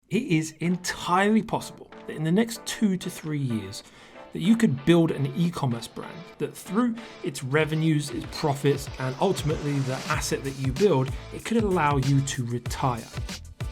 It is entirely possible that in the next 2 to 3 years that you could build an e-commerce brand that through its revenues, its profits, and ultimately the asset that you build, it could allow you to retire.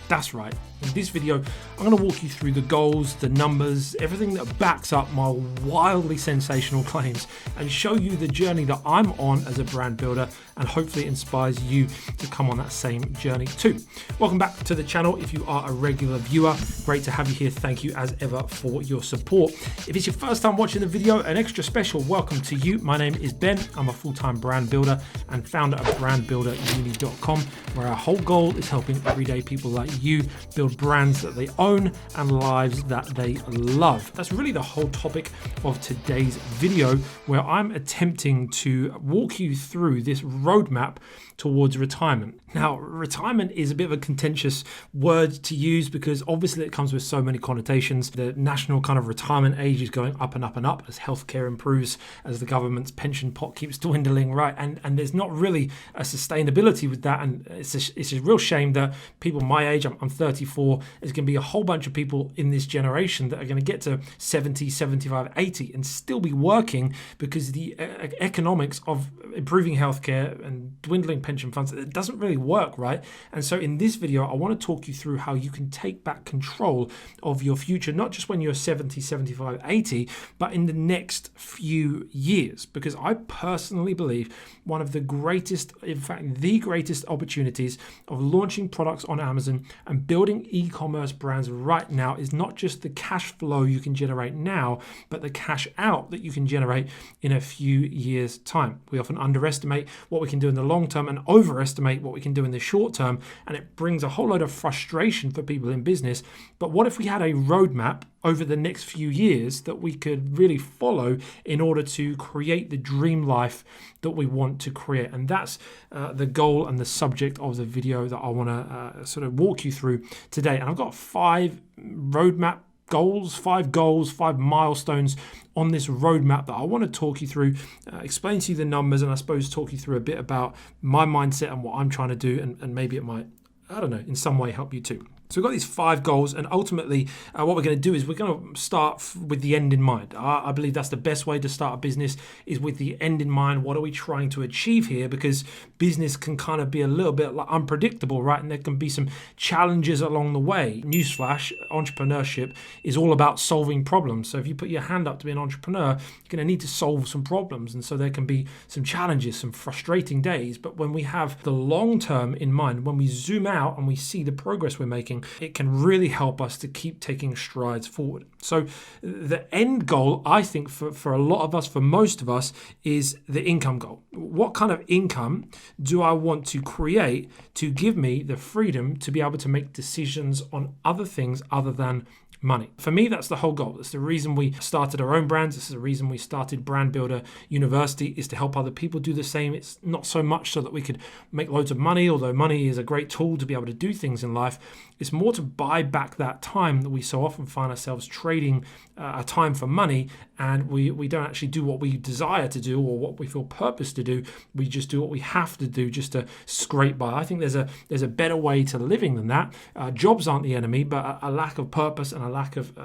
That's right. In this video, I'm going to walk you through the goals, the numbers, everything that backs up my wildly sensational claims and show you the journey that I'm on as a brand builder and hopefully inspires you to come on that same journey too. Welcome back to the channel. If you are a regular viewer, great to have you here. Thank you as ever for your support. If it's your first time watching the video, an extra special welcome to you. My name is Ben. I'm a full-time brand builder and founder of brandbuilderuni.com, where our whole goal is helping everyday people like you build brands that they own and lives that they love. That's really the whole topic of today's video, where I'm attempting to walk you through this roadmap towards retirement. Now, retirement is a bit of a contentious word to use because obviously it comes with so many connotations. The national kind of retirement age is going up and up and up as healthcare improves, as the government's pension pot keeps dwindling, right? And there's not really a sustainability with that. And it's a real shame that people my age, I'm 34, there's going to be a whole bunch of people in this generation that are going to get to 70, 75, 80 and still be working because the economics of improving healthcare and dwindling pension funds, it doesn't really work, right? And so in this video, I want to talk you through how you can take back control of your future, not just when you're 70, 75, 80, but in the next few years. Because I personally believe one of the greatest, in fact, the greatest opportunities of launching products on Amazon and building e-commerce brands right now is not just the cash flow you can generate now, but the cash out that you can generate in a few years' time. We often underestimate what we can do in the long term and overestimate what we can do in the short term, and it brings a whole load of frustration for people in business. But what if we had a roadmap over the next few years that we could really follow in order to create the dream life that we want to create? And that's the goal and the subject of the video that I want to sort of walk you through today. And I've got 5 roadmap goals, 5 milestones on this roadmap that I want to talk you through, explain to you the numbers, and I suppose talk you through a bit about my mindset and what I'm trying to do, and maybe it might, I don't know, in some way help you too. So we've got these 5 goals, and ultimately what we're going to do is we're going to start with the end in mind. I believe that's the best way to start a business, is with the end in mind. What are we trying to achieve here? Because business can kind of be a little bit like unpredictable, right? And there can be some challenges along the way. Newsflash, entrepreneurship is all about solving problems. So if you put your hand up to be an entrepreneur, you're going to need to solve some problems. And so there can be some challenges, some frustrating days. But when we have the long term in mind, when we zoom out and we see the progress we're making, it can really help us to keep taking strides forward. So the end goal, I think, for a lot of us, for most of us, is the income goal. What kind of income do I want to create to give me the freedom to be able to make decisions on other things other than money? For me, that's the whole goal. That's the reason we started our own brands. This is the reason we started Brand Builder University, is to help other people do the same. It's not so much so that we could make loads of money, although money is a great tool to be able to do things in life. It's more to buy back that time that we so often find ourselves trading our time for money, and we don't actually do what we desire to do or what we feel purpose to do. We just do what we have to do just to scrape by. I think there's a better way to living than that. Jobs aren't the enemy, but a lack of purpose and a lack of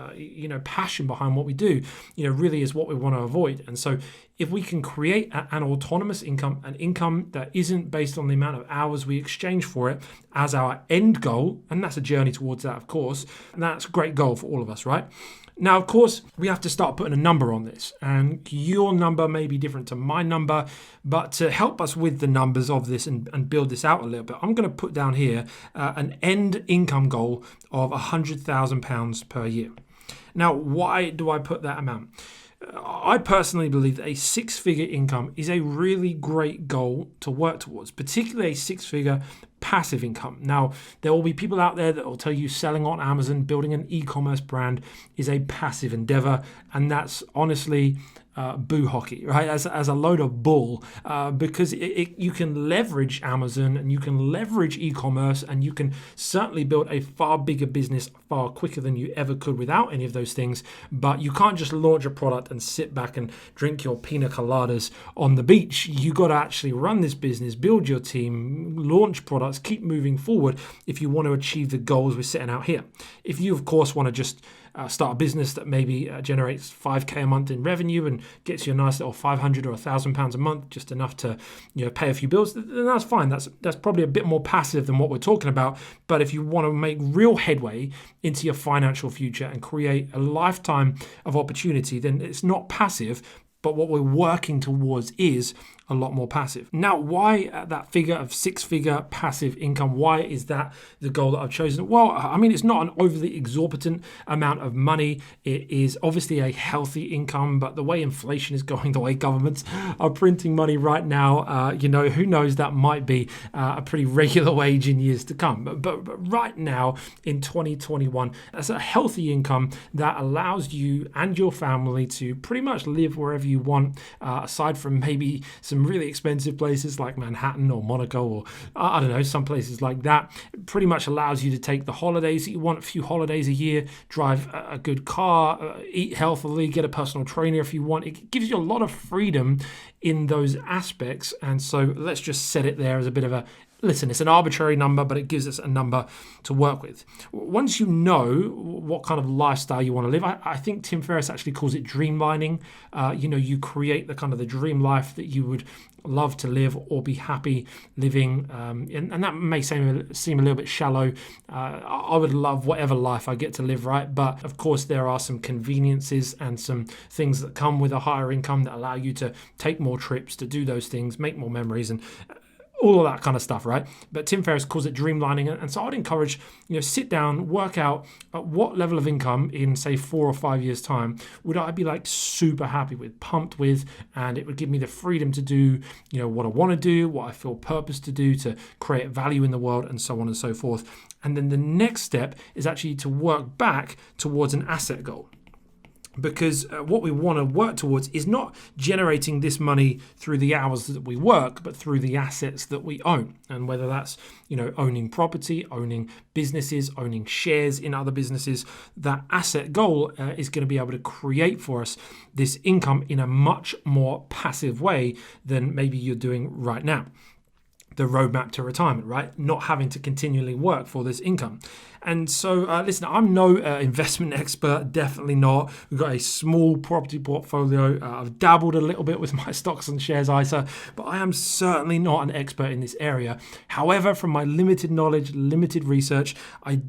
passion behind what we do, really is what we want to avoid. And so if we can create an autonomous income, an income that isn't based on the amount of hours we exchange for it as our end goal, and that's a journey towards that, of course, and that's a great goal for all of us, right? Now, of course, we have to start putting a number on this, and your number may be different to my number, but to help us with the numbers of this and build this out a little bit, I'm going to put down here an end income goal of £100,000 per year. Now, why do I put that amount? I personally believe that a 6-figure income is a really great goal to work towards, particularly a 6-figure passive income. Now, there will be people out there that will tell you selling on Amazon, building an e-commerce brand is a passive endeavor, and that's honestly boo hockey, right? As a load of bull, because you can leverage Amazon and you can leverage e-commerce, and you can certainly build a far bigger business far quicker than you ever could without any of those things. But you can't just launch a product and sit back and drink your pina coladas on the beach. You got to actually run this business, build your team, launch products, let's keep moving forward if you want to achieve the goals we're setting out here. If you, of course, want to just start a business that maybe generates 5k a month in revenue and gets you a nice little 500 or £1,000 a month, just enough to pay a few bills, then that's fine. That's probably a bit more passive than what we're talking about. But if you want to make real headway into your financial future and create a lifetime of opportunity, then it's not passive. But what we're working towards is a lot more passive. Now, why that figure of 6-figure passive income? Why is that the goal that I've chosen? Well, I mean, it's not an overly exorbitant amount of money. It is obviously a healthy income, but the way inflation is going, the way governments are printing money right now, who knows, that might be a pretty regular wage in years to come. But right now in 2021, that's a healthy income that allows you and your family to pretty much live wherever you want, aside from maybe some really expensive places like Manhattan or Monaco or I don't know, some places like that. It pretty much allows you to take the holidays that you want, a few holidays a year, drive a good car, eat healthily, get a personal trainer if you want. It gives you a lot of freedom in those aspects. And so let's just set it there as a bit of a, listen, it's an arbitrary number, but it gives us a number to work with. Once you know what kind of lifestyle you want to live, I think Tim Ferriss actually calls it dreamlining. You create the kind of the dream life that you would love to live or be happy living. And that may seem a little bit shallow. I would love whatever life I get to live, right? But of course, there are some conveniences and some things that come with a higher income that allow you to take more trips, to do those things, make more memories, and all of that kind of stuff, right? But Tim Ferriss calls it dreamlining. And so I'd encourage, sit down, work out at what level of income in, say, 4 or 5 years' time would I be like super happy with, pumped with, and it would give me the freedom to do, what I want to do, what I feel purpose to do, to create value in the world, and so on and so forth. And then the next step is actually to work back towards an asset goal. Because what we want to work towards is not generating this money through the hours that we work, but through the assets that we own. And whether that's, owning property, owning businesses, owning shares in other businesses, that asset goal is going to be able to create for us this income in a much more passive way than maybe you're doing right now. The roadmap to retirement, right? Not having to continually work for this income. And so, listen, I'm no investment expert, definitely not. We've got a small property portfolio. I've dabbled a little bit with my stocks and shares ISA, but I am certainly not an expert in this area. However, from my limited knowledge, limited research, I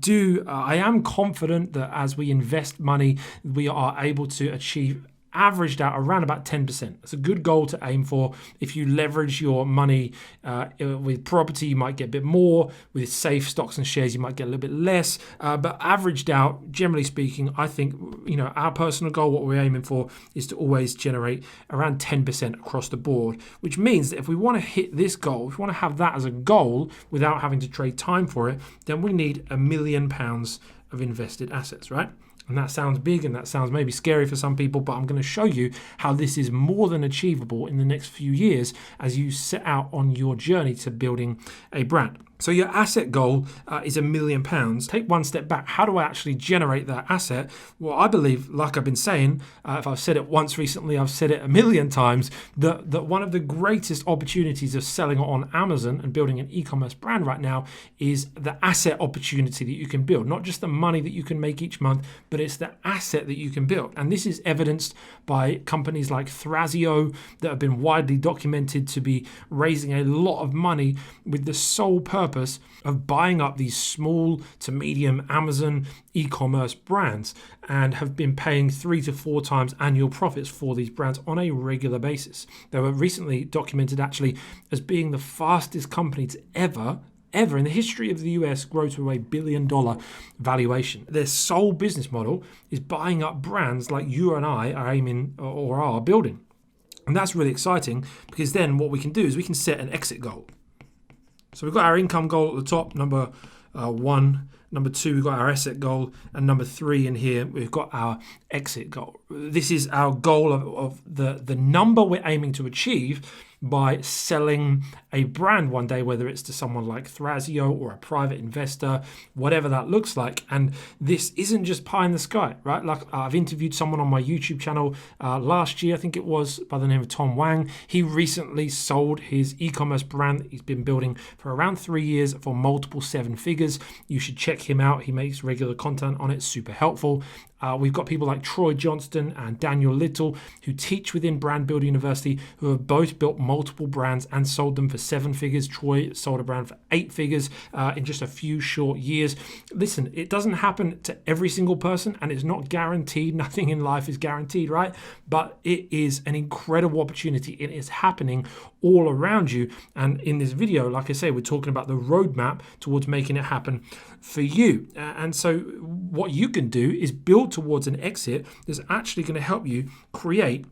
am confident that as we invest money, we are able to achieve averaged out around about 10%. It's a good goal to aim for. If you leverage your money with property, you might get a bit more. With safe stocks and shares, you might get a little bit less. But averaged out, generally speaking, I think, our personal goal, what we're aiming for, is to always generate around 10% across the board, which means that if we want to hit this goal, if we want to have that as a goal without having to trade time for it, then we need £1 million of invested assets, right? And that sounds big and that sounds maybe scary for some people, but I'm going to show you how this is more than achievable in the next few years as you set out on your journey to building a brand. So your asset goal is £1 million. Take one step back. How do I actually generate that asset? Well, I believe, like I've been saying, if I've said it once recently, I've said it 1,000,000 times, that one of the greatest opportunities of selling on Amazon and building an e-commerce brand right now is the asset opportunity that you can build. Not just the money that you can make each month, but it's the asset that you can build. And this is evidenced by companies like Thrasio that have been widely documented to be raising a lot of money with the sole purpose of buying up these small to medium Amazon e-commerce brands and have been paying 3 to 4 times annual profits for these brands on a regular basis. They were recently documented actually as being the fastest company to ever in the history of the US grow to a $1 billion valuation. Their sole business model is buying up brands like you and I are aiming or are building. And that's really exciting because then what we can do is we can set an exit goal. So we've got our income goal at the top, number 1. Number 2, we've got our asset goal. And number 3 in here, we've got our exit goal. This is our goal of the number we're aiming to achieve by selling a brand one day, whether it's to someone like Thrasio or a private investor, whatever that looks like. And this isn't just pie in the sky, right? Like I've interviewed someone on my YouTube channel last year, I think it was, by the name of Tom Wang. He recently sold his e-commerce brand that he's been building for around 3 years for multiple 7 figures. You should check him out. He makes regular content on it, super helpful. We've got people like Troy Johnston and Daniel Little who teach within Brand Builder University, who have both built multiple brands and sold them for 7 figures. Troy sold a brand for 8 figures in just a few short years. Listen, it doesn't happen to every single person, and it's not guaranteed. Nothing in life is guaranteed, right? But it is an incredible opportunity. It is happening all around you. And in this video, like I say, we're talking about the roadmap towards making it happen for you. And so what you can do is build towards an exit that's actually going to help you create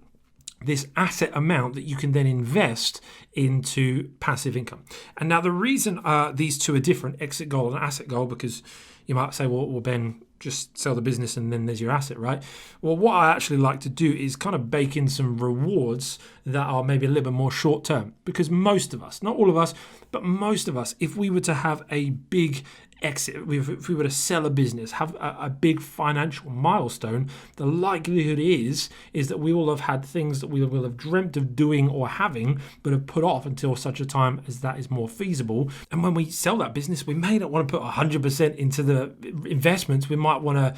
this asset amount that you can then invest into passive income. And now the reason these two are different, exit goal and asset goal, because you might say, well, Ben, just sell the business and then there's your asset, right? Well, what I actually like to do is kind of bake in some rewards that are maybe a little bit more short term, because most of us, not all of us, but most of us, if we were to have a big exit, if we were to sell a business, have a big financial milestone, the likelihood is that we will have had things that we will have dreamt of doing or having, but have put off until such a time as that is more feasible. And when we sell that business, we may not want to put 100% into the investments. We might want to,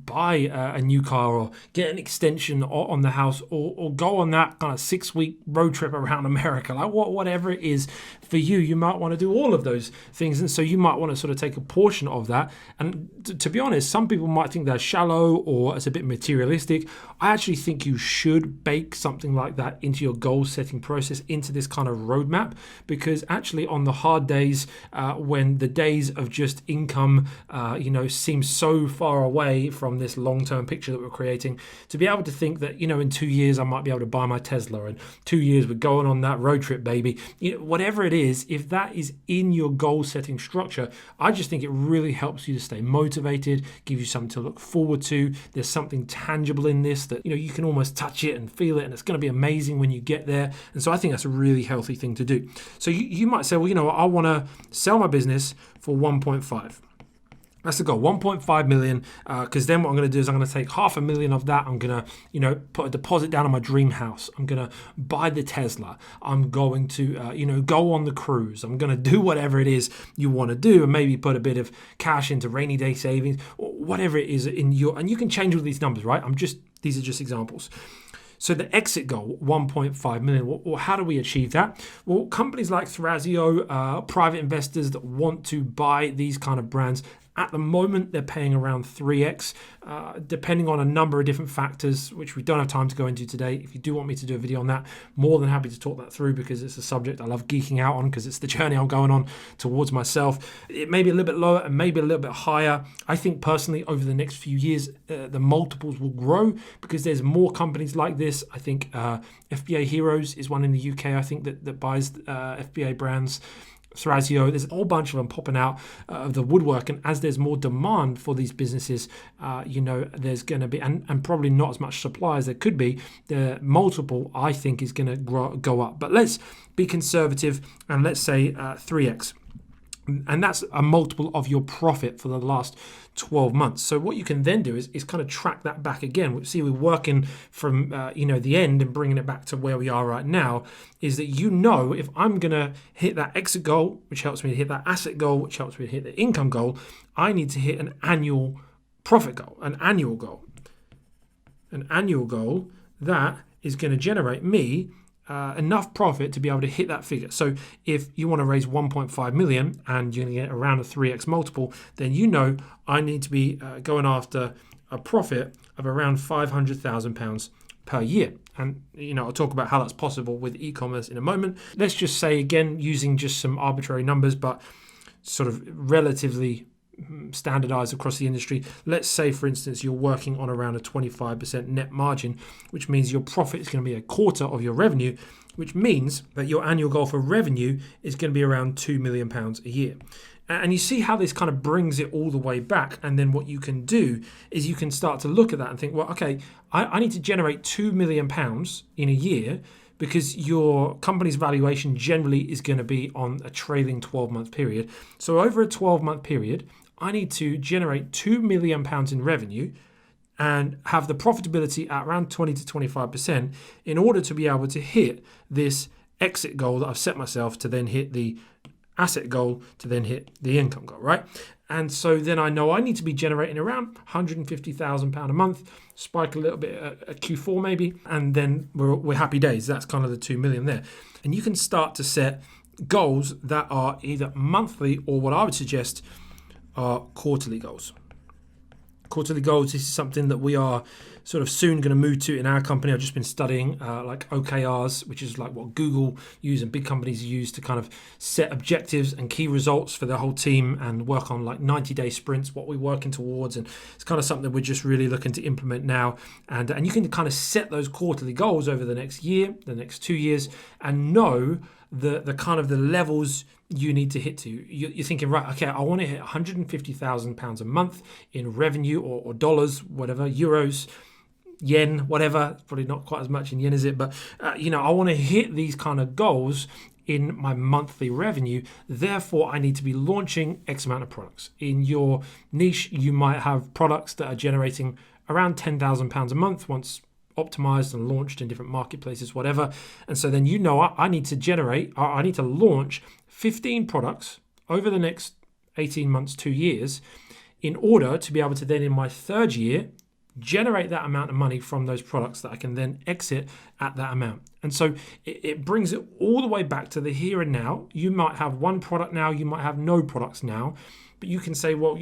buy a new car or get an extension on the house, or go on that kind of 6-week road trip around America, like whatever it is for you. You might want to do all of those things, and so you might want to sort of take a portion of that. And to be honest, some people might think they're shallow or it's a bit materialistic. I actually think you should bake something like that into your goal setting process, into this kind of roadmap, because actually on the hard days, when the days of just income seem so far away from this long-term picture that we're creating, to be able to think that in 2 years I might be able to buy my Tesla, and 2 years we're going on that road trip, baby, whatever it is, if that is in your goal setting structure, I just think it really helps you to stay motivated, give you something to look forward to. There's something tangible in this that you can almost touch it and feel it, and it's going to be amazing when you get there. And so I think that's a really healthy thing to do. So you might say, well, I want to sell my business for 1.5. That's the goal, 1.5 million, because then what I'm going to do is I'm going to take $500,000 of that. I'm going to, put a deposit down on my dream house. I'm going to buy the Tesla. I'm going to, go on the cruise. I'm going to do whatever it is you want to do, and maybe put a bit of cash into rainy day savings, or whatever it is and you can change all these numbers, right? These are just examples. So the exit goal, 1.5 million. Well, how do we achieve that? Well, companies like Thrasio, private investors that want to buy these kind of brands, at the moment, they're paying around 3x, depending on a number of different factors, which we don't have time to go into today. If you do want me to do a video on that, more than happy to talk that through, because it's a subject I love geeking out on, because it's the journey I'm going on towards myself. It may be a little bit lower and maybe a little bit higher. I think personally, over the next few years, the multiples will grow because there's more companies like this. I think FBA Heroes is one in the UK, I think, that buys FBA brands. Thrasio, there's a whole bunch of them popping out of the woodwork, and as there's more demand for these businesses, there's going to be, and probably not as much supply as there could be, the multiple, I think, is going to go up. But let's be conservative and let's say 3x. And that's a multiple of your profit for the last 12 months. So what you can then do is kind of track that back again. See, we're working from the end and bringing it back to where we are right now, is that if I'm going to hit that exit goal, which helps me to hit that asset goal, which helps me to hit the income goal, I need to hit an annual profit goal, an annual goal that is going to generate me enough profit to be able to hit that figure. So if you want to raise 1.5 million and you're going to get around a 3x multiple, then I need to be going after a profit of around £500,000 per year. And I'll talk about how that's possible with e-commerce in a moment. Let's just say, again, using just some arbitrary numbers, but sort of relatively standardized across the industry. Let's say, for instance, you're working on around a 25% net margin, which means your profit is going to be a quarter of your revenue, which means that your annual goal for revenue is going to be around £2 million a year. And you see how this kind of brings it all the way back. And then what you can do is you can start to look at that and think, well, okay, I need to generate £2 million in a year, because your company's valuation generally is going to be on a trailing 12-month period. So over a 12-month period, I need to generate £2 million in revenue and have the profitability at around 20 to 25% in order to be able to hit this exit goal that I've set myself, to then hit the asset goal, to then hit the income goal, right? And so then I know I need to be generating around £150,000 a month, spike a little bit at Q4 maybe, and then we're happy days. That's kind of the 2 million there. And you can start to set goals that are either monthly, or what I would suggest are quarterly goals. Quarterly goals, this is something that we are sort of soon going to move to in our company. I've just been studying like OKRs, which is like what Google use and big companies use to kind of set objectives and key results for their whole team and work on like 90-day sprints, what we're working towards. And it's kind of something we're just really looking to implement now. And you can kind of set those quarterly goals over the next year, the next 2 years, and know the kind of the levels you need to hit to. You're thinking, right, okay, I want to hit £150,000 a month in revenue, or dollars, whatever, euros, yen, whatever. Probably not quite as much in yen, is it? But, I want to hit these kind of goals in my monthly revenue. Therefore, I need to be launching X amount of products. In your niche, you might have products that are generating around £10,000 a month once optimized and launched in different marketplaces, whatever. And so then I need to launch 15 products over the next 18 months, 2 years, in order to be able to then in my third year generate that amount of money from those products that I can then exit at that amount. And so it brings it all the way back to the here and now. You might have one product now, you might have no products now, but you can say, well,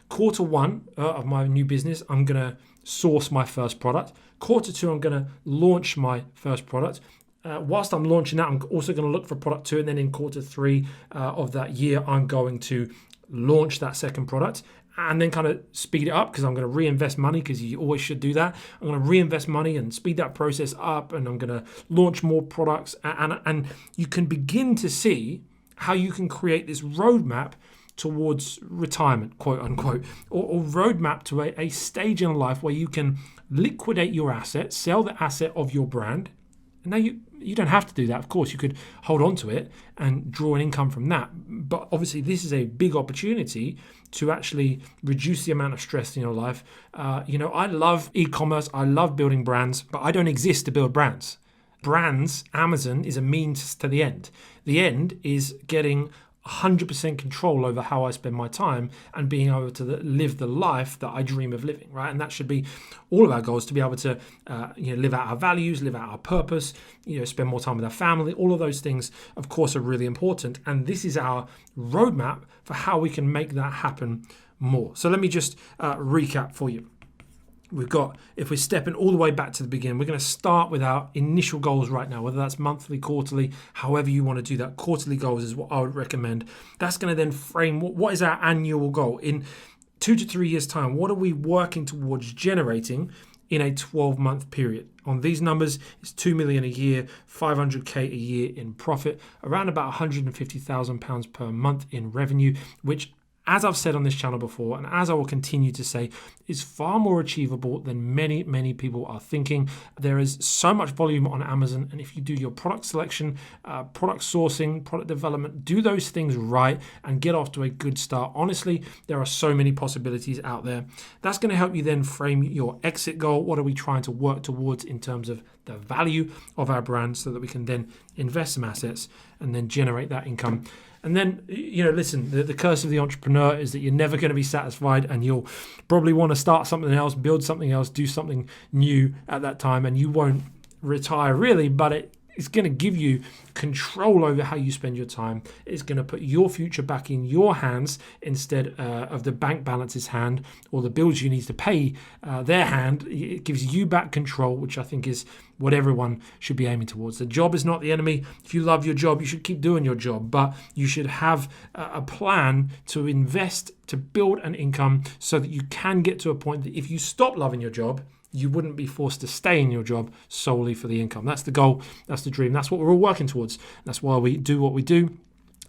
quarter one of my new business, I'm going to source my first product. Quarter two, I'm going to launch my first product. Whilst I'm launching that, I'm also going to look for product two. And then in quarter three of that year, I'm going to launch that second product, and then kind of speed it up, because I'm going to reinvest money, because you always should do that. I'm going to reinvest money and speed that process up, and I'm going to launch more products. And you can begin to see how you can create this roadmap towards retirement, quote unquote, or roadmap to a stage in life where you can liquidate your asset, sell the asset of your brand. And now you don't have to do that. Of course, you could hold on to it and draw an income from that. But obviously, this is a big opportunity to actually reduce the amount of stress in your life. I love e-commerce. I love building brands, but I don't exist to build brands. Brands, Amazon is a means to the end. The end is getting 100% control over how I spend my time and being able to live the life that I dream of living, right? And that should be all of our goals, to be able to live out our values, live out our purpose, spend more time with our family. All of those things, of course, are really important. And this is our roadmap for how we can make that happen more. So let me just recap for you. We've got, if we're stepping all the way back to the beginning, we're going to start with our initial goals right now, whether that's monthly, quarterly, however you want to do that. Quarterly goals is what I would recommend. That's going to then frame what is our annual goal. In 2 to 3 years' time, what are we working towards generating in a 12-month period? On these numbers, it's 2 million a year, 500k a year in profit, around about £150,000 per month in revenue, which, as I've said on this channel before, and as I will continue to say, is far more achievable than many, many people are thinking. There is so much volume on Amazon, and if you do your product selection, product sourcing, product development, do those things right and get off to a good start. Honestly, there are so many possibilities out there. That's going to help you then frame your exit goal. What are we trying to work towards in terms of the value of our brand, so that we can then invest some assets and then generate that income. And then, listen, the curse of the entrepreneur is that you're never going to be satisfied, and you'll probably want to start something else, build something else, do something new at that time, and you won't retire really, but it's going to give you control over how you spend your time. It's going to put your future back in your hands instead of the bank balance's hand, or the bills you need to pay their hand. It gives you back control, which I think is what everyone should be aiming towards. The job is not the enemy. If you love your job, you should keep doing your job, but you should have a plan to invest, to build an income, so that you can get to a point that if you stop loving your job, you wouldn't be forced to stay in your job solely for the income. That's the goal. That's the dream. That's what we're all working towards. That's why we do what we do.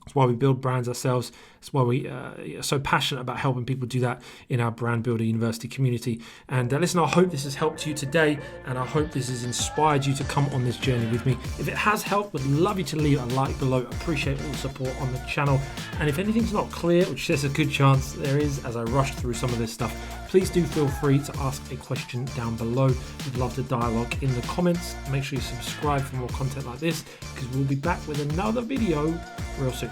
It's why we build brands ourselves. It's why we are so passionate about helping people do that in our Brand Builder University community. And listen, I hope this has helped you today, and I hope this has inspired you to come on this journey with me. If it has helped, would love you to leave a like below. Appreciate all the support on the channel. And if anything's not clear, which there's a good chance there is as I rush through some of this stuff, please do feel free to ask a question down below. We'd love to dialogue in the comments. Make sure you subscribe for more content like this, because we'll be back with another video real soon.